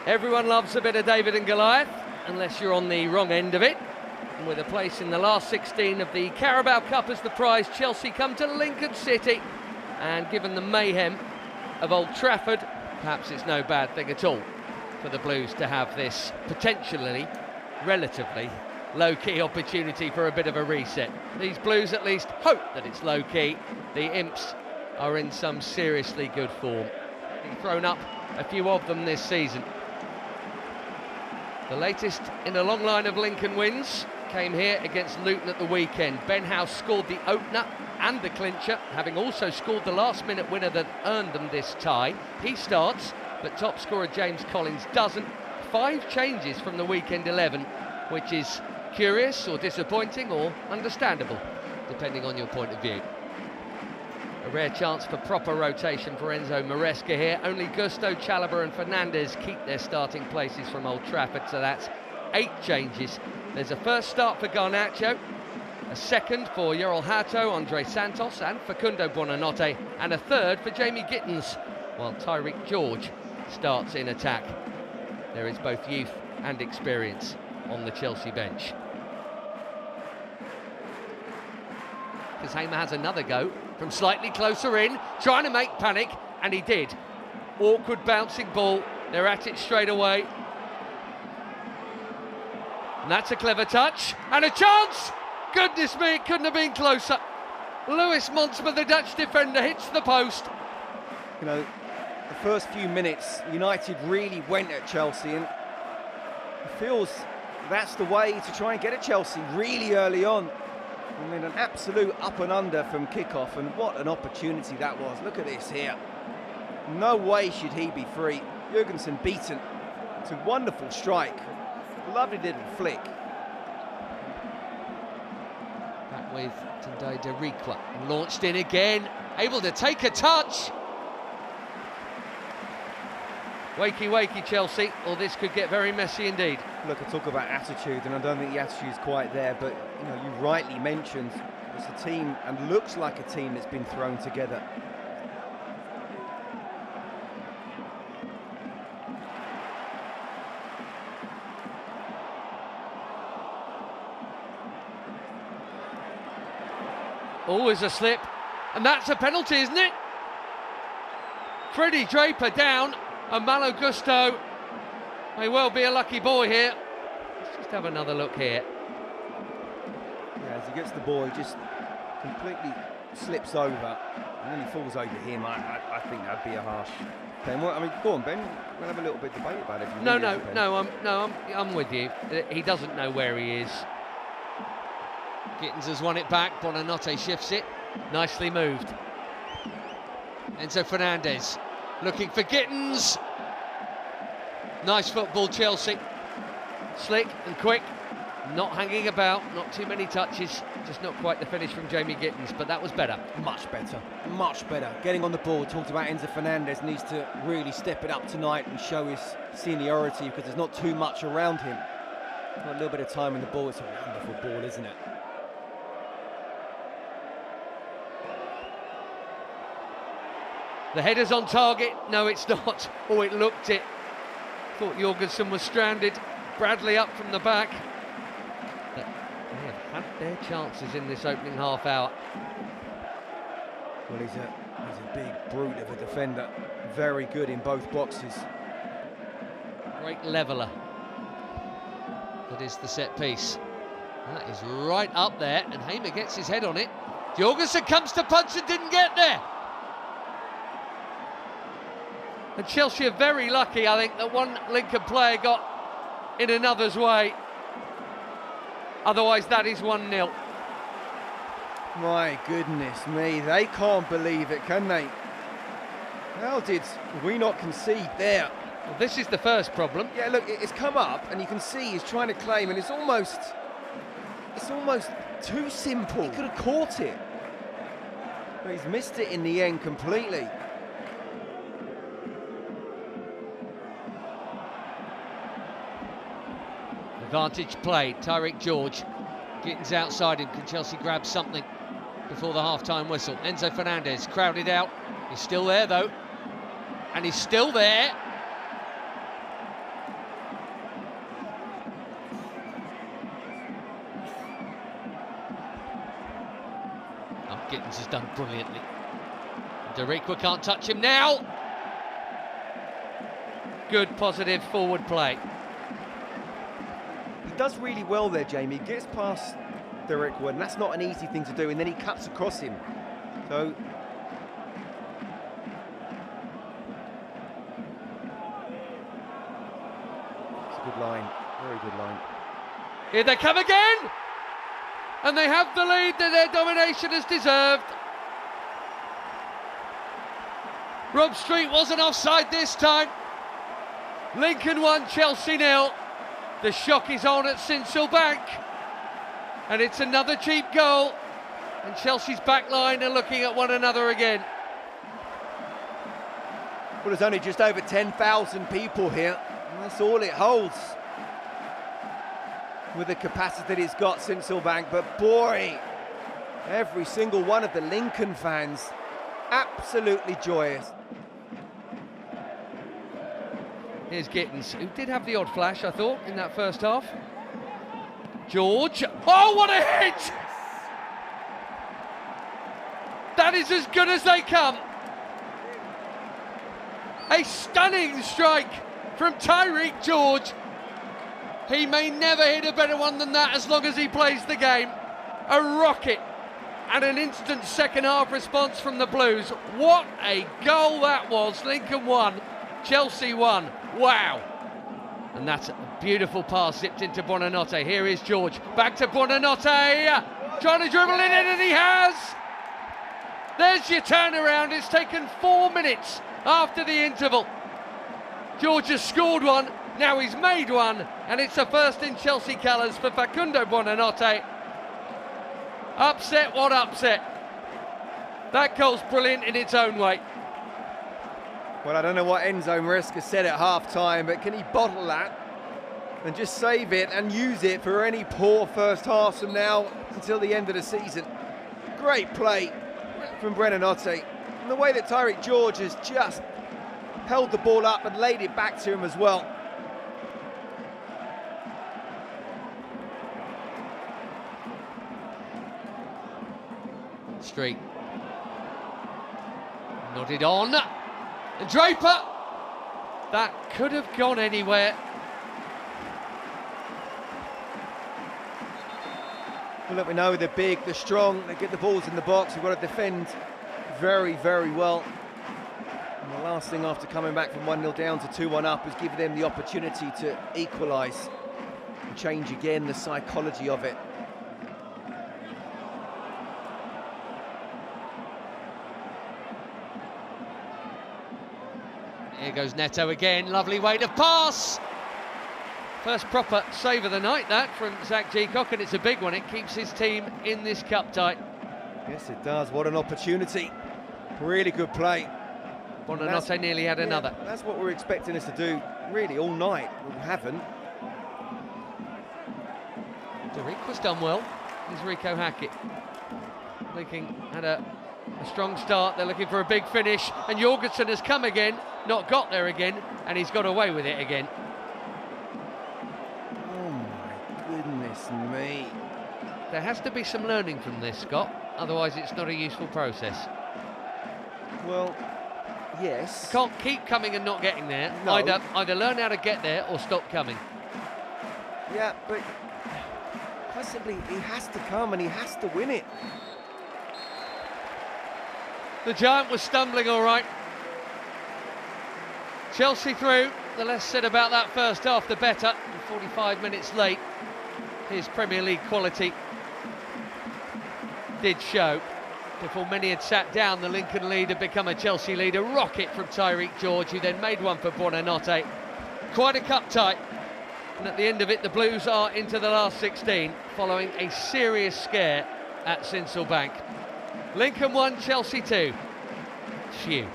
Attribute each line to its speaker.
Speaker 1: Everyone loves a bit of David and Goliath, unless you're on the wrong end of it. And with a place in the last 16 of the Carabao Cup as the prize, Chelsea come to Lincoln City. And given the mayhem of Old Trafford, perhaps it's no bad thing at all for the Blues to have this potentially, relatively low-key opportunity for a bit of a reset. These Blues at least hope that it's low-key. The Imps are in some seriously good form. They've thrown up a few of them this season. The latest in a long line of Lincoln wins came here against Luton at the weekend. Ben House scored the opener and the clincher, having also scored the last-minute winner that earned them this tie. He starts, but top scorer James Collins doesn't. 5 changes from the weekend 11, which is curious or disappointing or understandable, depending on your point of view. A rare chance for proper rotation for Enzo Maresca here. Only Gusto, Chalobah and Fernandes keep their starting places from Old Trafford, so that's 8 changes. There's a first start for Garnacho, a second for Yoel Hato, Andre Santos and Facundo Buonanotte, and a third for Jamie Gittins, while Tyreek George starts in attack. There is both youth and experience on the Chelsea bench. Kazema has another go from slightly closer in, trying to make panic, and he did. Awkward bouncing ball, they're at it straight away. And that's a clever touch, and a chance! Goodness me, it couldn't have been closer. Lewis Monsma, the Dutch defender, hits the post.
Speaker 2: You know, the first few minutes, United really went at Chelsea, and it feels that's the way to try and get at Chelsea really early on. I mean, an absolute up and under from kickoff, and what an opportunity that was. Look at this here. No way should he be free. Jurgensen beaten. It's a wonderful strike. Lovely little flick.
Speaker 1: Back with Tunde Derriqua, launched in again, able to take a touch. Wakey Chelsea, or this could get very messy indeed.
Speaker 2: Look, I talk about attitude, and I don't think the attitude's quite there, but you know, you rightly mentioned it's a team, and looks like a team that's been thrown together.
Speaker 1: Always a slip, and that's a penalty, isn't it? Freddie Draper down, and Malo Gusto may well be a lucky boy here. Let's just have another look here.
Speaker 2: Yeah, as he gets the ball, he just completely slips over, and then he falls over him. I think that'd be a harsh pen. Well, I mean, go on, Ben. We'll have a little bit of debate about it.
Speaker 1: I'm with you. He doesn't know where he is. Gittins has won it back. Buonanotte shifts it. Nicely moved. Enzo Fernandez looking for Gittins. Nice football, Chelsea. Slick and quick. Not hanging about. Not too many touches. Just not quite the finish from Jamie Gittins, but that was better.
Speaker 2: Much better. Much better. Getting on the ball. Talked about Enzo Fernandez. Needs to really step it up tonight and show his seniority, because there's not too much around him. Got a little bit of time in the ball. It's a wonderful ball, isn't it?
Speaker 1: The header's on target. No, it's not. Oh, it looked it. Thought Jorgensen was stranded. Bradley up from the back. But they have had their chances in this opening half hour.
Speaker 2: Well, he's a big brute of a defender. Very good in both boxes.
Speaker 1: Great leveller. That is the set piece. That is right up there, and Hamer gets his head on it. Jorgensen comes to punch and didn't get there. And Chelsea are very lucky, I think, that one Lincoln player got in another's way. Otherwise, that is 1-0.
Speaker 2: My goodness me, they can't believe it, can they? How did we not concede there?
Speaker 1: Well, this is the first problem.
Speaker 2: Yeah, look, it's come up, and you can see he's trying to claim, and it's almost too simple. He could have caught it, but he's missed it in the end completely.
Speaker 1: Advantage played. Tyreek George. Gittins outside him. Can Chelsea grab something before the half-time whistle? Enzo Fernandez crowded out. He's still there though. And he's still there. Gittins has done brilliantly. Deriqua can't touch him now. Good, positive forward play.
Speaker 2: He does really well there, Jamie. He gets past Deriqua, and that's not an easy thing to do, and then he cuts across him. So it's a good line, very good line.
Speaker 1: Here they come again! And they have the lead that their domination has deserved. Rob Street wasn't offside this time. Lincoln 1, Chelsea 0. The shock is on at Sincil Bank. And it's another cheap goal. And Chelsea's back line are looking at one another again.
Speaker 2: Well, there's only just over 10,000 people here. And that's all it holds with the capacity that it's got, Sincil Bank. But boy, every single one of the Lincoln fans absolutely joyous.
Speaker 1: Here's Gittins, who did have the odd flash, I thought, in that first half. George. Oh, what a hit! That is as good as they come. A stunning strike from Tyreek George. He may never hit a better one than that as long as he plays the game. A rocket and an instant second half response from the Blues. What a goal that was. Lincoln 1, Chelsea 1. Wow. And that's a beautiful pass zipped into Buonanotte. Here is George. Back to Buonanotte. Trying to dribble it in, and he has. There's your turnaround. It's taken 4 minutes after the interval. George has scored one. Now he's made one. And it's the first in Chelsea colours for Facundo Buonanotte. Upset, what upset. That goal's brilliant in its own way.
Speaker 2: Well, I don't know what Enzo Maresca said at half-time, but can he bottle that and just save it and use it for any poor first half from now until the end of the season? Great play from Buonanotte. And the way that Tyreek George has just held the ball up and laid it back to him as well.
Speaker 1: Street. Nodded on. And Draper. That could have gone anywhere.
Speaker 2: Well, look, we know they're big, they're strong, they get the balls in the box. We've got to defend very, very well. And the last thing after coming back from 1-0 down to 2-1 up was give them the opportunity to equalise and change again the psychology of it.
Speaker 1: Here goes Neto again, lovely way to pass. First proper save of the night, that, from Zach Geacock, and it's a big one. It keeps his team in this cup tie.
Speaker 2: Yes, it does. What an opportunity. Really good play.
Speaker 1: Buonanotte nearly had another.
Speaker 2: That's what we're expecting us to do, really, all night. We haven't.
Speaker 1: Deriqua's done well. Here's Rico Hackett. Lincoln had a strong start. They're looking for a big finish, and Jorgensen has come again, not got there again, and he's got away with it again.
Speaker 2: Oh my goodness me.
Speaker 1: There has to be some learning from this, Scott, otherwise it's not a useful process.
Speaker 2: Well, yes.
Speaker 1: Can't keep coming and not getting there.
Speaker 2: No.
Speaker 1: Either learn how to get there or stop coming.
Speaker 2: Yeah, but quite simply, he has to come and he has to win it.
Speaker 1: The Giant was stumbling all right. Chelsea through. The less said about that first half, the better. And 45 minutes late, his Premier League quality did show. Before many had sat down, the Lincoln lead had become a Chelsea lead. A rocket from Tyreek George, who then made one for Buonanotte. Quite a cup tie. And at the end of it, the Blues are into the last 16, following a serious scare at Sincil Bank. Lincoln 1, Chelsea 2. Phew.